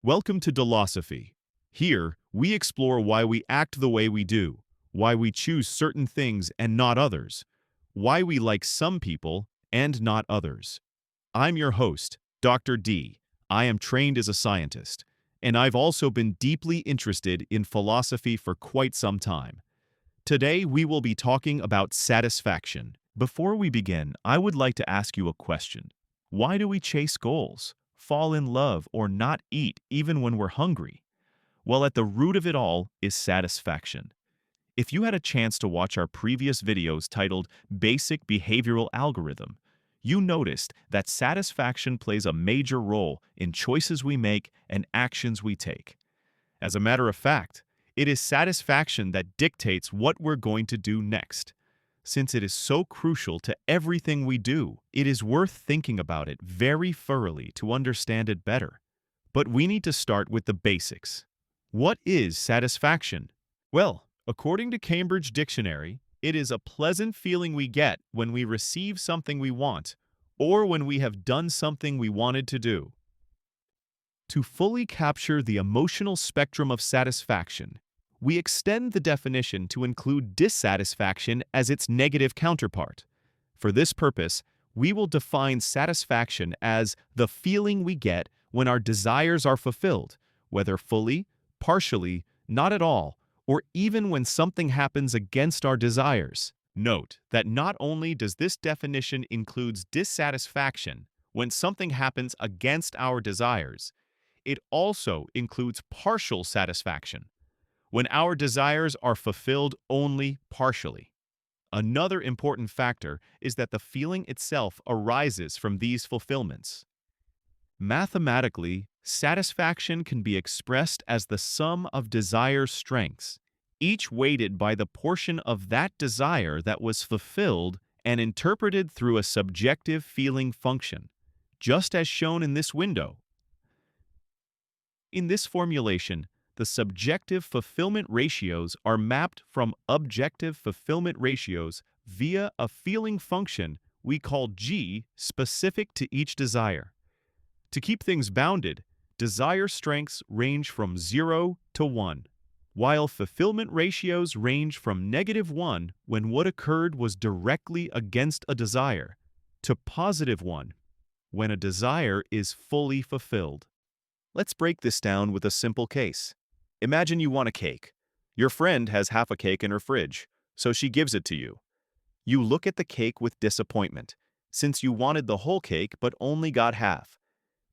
Welcome to Delosophy. Here, we explore why we act the way we do, why we choose certain things and not others, why we like some people and not others. I'm your host, Dr. D. I am trained as a scientist, and I've also been deeply interested in philosophy for quite some time. Today, we will be talking about satisfaction. Before we begin, I would like to ask you a question. Why do we chase goals, fall in love, or not eat even when we're hungry? Well, at the root of it all is satisfaction. If you had a chance to watch our previous videos titled Basic Behavioral Algorithm, you noticed that satisfaction plays a major role in choices we make and actions we take. As a matter of fact, it is satisfaction that dictates what we're going to do next. Since it is so crucial to everything we do, it is worth thinking about it very thoroughly to understand it better. But we need to start with the basics. What is satisfaction? Well, according to Cambridge Dictionary, it is a pleasant feeling we get when we receive something we want or when we have done something we wanted to do. To fully capture the emotional spectrum of satisfaction, we extend the definition to include dissatisfaction as its negative counterpart. For this purpose, we will define satisfaction as the feeling we get when our desires are fulfilled, whether fully, partially, not at all, or even when something happens against our desires. Note that not only does this definition include dissatisfaction when something happens against our desires, it also includes partial satisfaction, when our desires are fulfilled only partially. Another important factor is that the feeling itself arises from these fulfillments. Mathematically, satisfaction can be expressed as the sum of desire strengths, each weighted by the portion of that desire that was fulfilled and interpreted through a subjective feeling function, just as shown in this window. In this formulation, the subjective fulfillment ratios are mapped from objective fulfillment ratios via a feeling function we call G specific to each desire. To keep things bounded, desire strengths range from 0 to 1, while fulfillment ratios range from -1 when what occurred was directly against a desire, to +1 when a desire is fully fulfilled. Let's break this down with a simple case. Imagine you want a cake. Your friend has half a cake in her fridge, so she gives it to you. You look at the cake with disappointment, since you wanted the whole cake but only got half.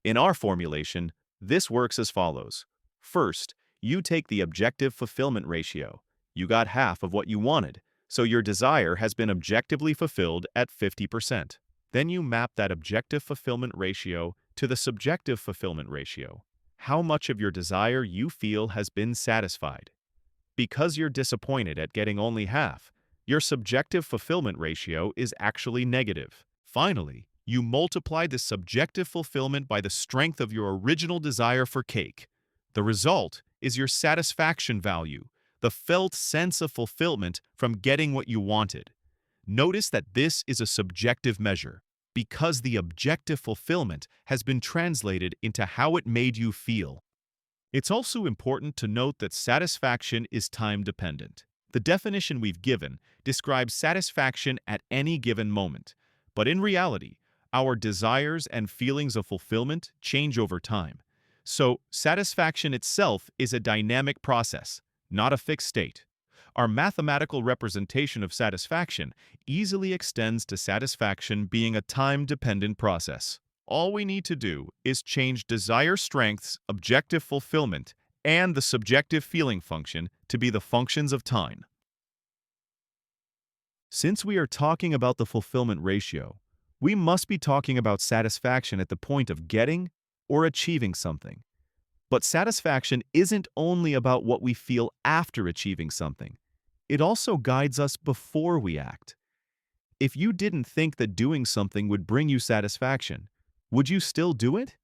In our formulation, this works as follows. First, you take the objective fulfillment ratio. You got half of what you wanted, so your desire has been objectively fulfilled at 50%. Then you map that objective fulfillment ratio to the subjective fulfillment ratio, how much of your desire you feel has been satisfied. Because you're disappointed at getting only half, your subjective fulfillment ratio is actually negative. Finally, you multiply the subjective fulfillment by the strength of your original desire for cake. The result is your satisfaction value, the felt sense of fulfillment from getting what you wanted. Notice that this is a subjective measure, because the objective fulfillment has been translated into how it made you feel. It's also important to note that satisfaction is time-dependent. The definition we've given describes satisfaction at any given moment, but in reality, our desires and feelings of fulfillment change over time. So, satisfaction itself is a dynamic process, not a fixed state. Our mathematical representation of satisfaction easily extends to satisfaction being a time-dependent process. All we need to do is change desire strengths, objective fulfillment, and the subjective feeling function to be the functions of time. Since we are talking about the fulfillment ratio, we must be talking about satisfaction at the point of getting or achieving something. But satisfaction isn't only about what we feel after achieving something. It also guides us before we act. If you didn't think that doing something would bring you satisfaction, would you still do it?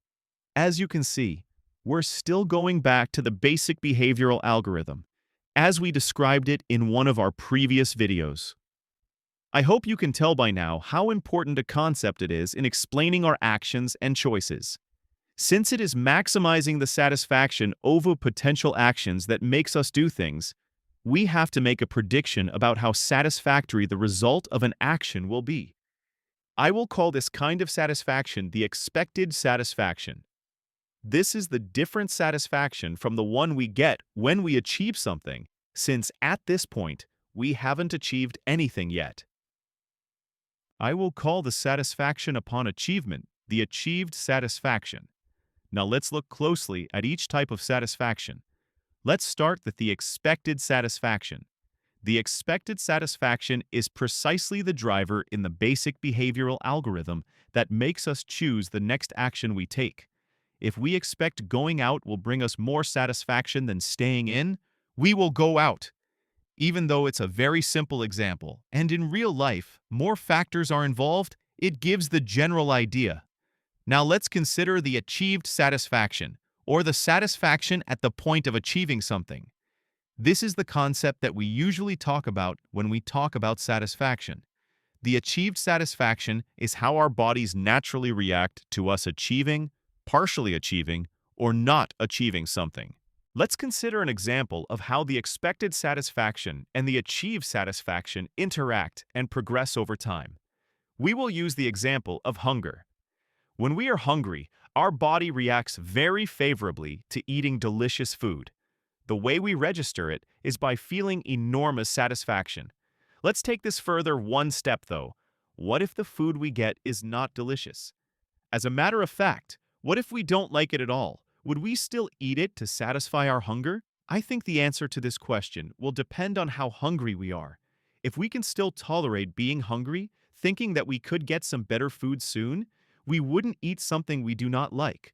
As you can see, we're still going back to the basic behavioral algorithm, as we described it in one of our previous videos. I hope you can tell by now how important a concept it is in explaining our actions and choices. Since it is maximizing the satisfaction over potential actions that makes us do things, we have to make a prediction about how satisfactory the result of an action will be. I will call this kind of satisfaction the expected satisfaction. This is the different satisfaction from the one we get when we achieve something, since at this point, we haven't achieved anything yet. I will call the satisfaction upon achievement the achieved satisfaction. Now let's look closely at each type of satisfaction. Let's start with the expected satisfaction. The expected satisfaction is precisely the driver in the basic behavioral algorithm that makes us choose the next action we take. If we expect going out will bring us more satisfaction than staying in, we will go out. Even though it's a very simple example, and in real life, more factors are involved, it gives the general idea. Now let's consider the achieved satisfaction, or the satisfaction at the point of achieving something. This is the concept that we usually talk about when we talk about satisfaction. The achieved satisfaction is how our bodies naturally react to us achieving, partially achieving, or not achieving something. Let's consider an example of how the expected satisfaction and the achieved satisfaction interact and progress over time. We will use the example of hunger. When we are hungry, our body reacts very favorably to eating delicious food. The way we register it is by feeling enormous satisfaction. Let's take this further one step though. What if the food we get is not delicious? As a matter of fact, what if we don't like it at all? Would we still eat it to satisfy our hunger? I think the answer to this question will depend on how hungry we are. If we can still tolerate being hungry, thinking that we could get some better food soon, we wouldn't eat something we do not like.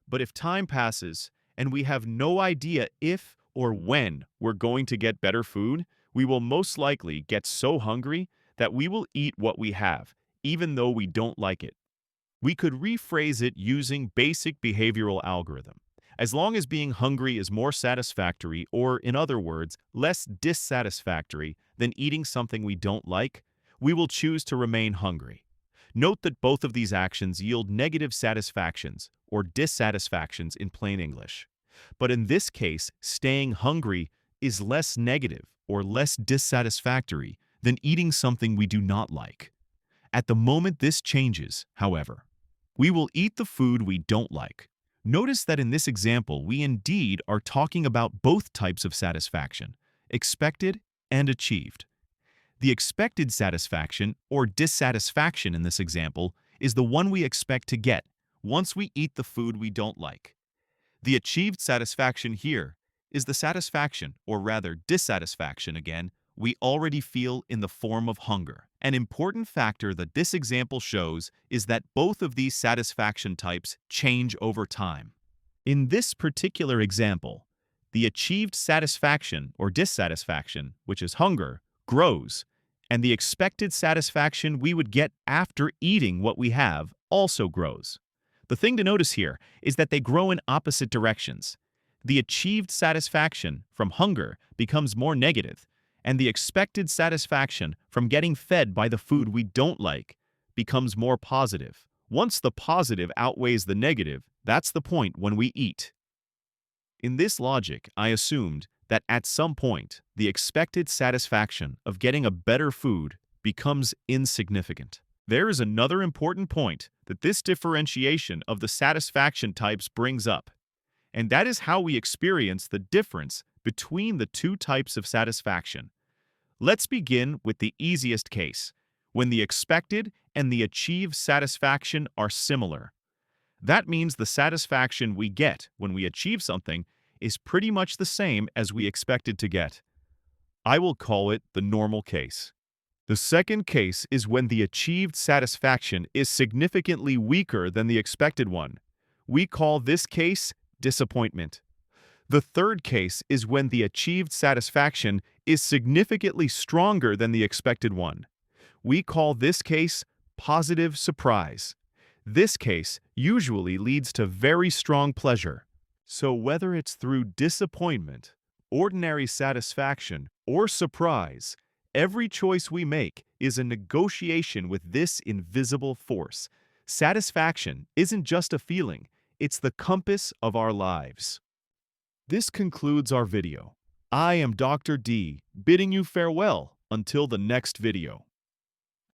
But if time passes and we have no idea if or when we're going to get better food, we will most likely get so hungry that we will eat what we have, even though we don't like it. We could rephrase it using basic behavioral algorithm. As long as being hungry is more satisfactory, or in other words, less dissatisfactory than eating something we don't like, we will choose to remain hungry. Note that both of these actions yield negative satisfactions, or dissatisfactions in plain English. But in this case, staying hungry is less negative or less dissatisfactory than eating something we do not like. At the moment this changes, however, we will eat the food we don't like. Notice that in this example, we indeed are talking about both types of satisfaction, expected and achieved. The expected satisfaction, or dissatisfaction in this example, is the one we expect to get once we eat the food we don't like. The achieved satisfaction here is the satisfaction, or rather dissatisfaction again, we already feel in the form of hunger. An important factor that this example shows is that both of these satisfaction types change over time. In this particular example, the achieved satisfaction or dissatisfaction, which is hunger, grows, and the expected satisfaction we would get after eating what we have also grows. The thing to notice here is that they grow in opposite directions. The achieved satisfaction from hunger becomes more negative, and the expected satisfaction from getting fed by the food we don't like becomes more positive. Once the positive outweighs the negative, that's the point when we eat. In this logic, I assumed that at some point, the expected satisfaction of getting a better food becomes insignificant. There is another important point that this differentiation of the satisfaction types brings up, and that is how we experience the difference between the two types of satisfaction. Let's begin with the easiest case, when the expected and the achieved satisfaction are similar. That means the satisfaction we get when we achieve something is pretty much the same as we expected to get. I will call it the normal case. The second case is when the achieved satisfaction is significantly weaker than the expected one. We call this case disappointment. The third case is when the achieved satisfaction is significantly stronger than the expected one. We call this case positive surprise. This case usually leads to very strong pleasure. So whether it's through disappointment, ordinary satisfaction, or surprise, every choice we make is a negotiation with this invisible force. Satisfaction isn't just a feeling, It's the compass of our lives. This concludes our video. I am Dr. D, bidding you farewell until the next video.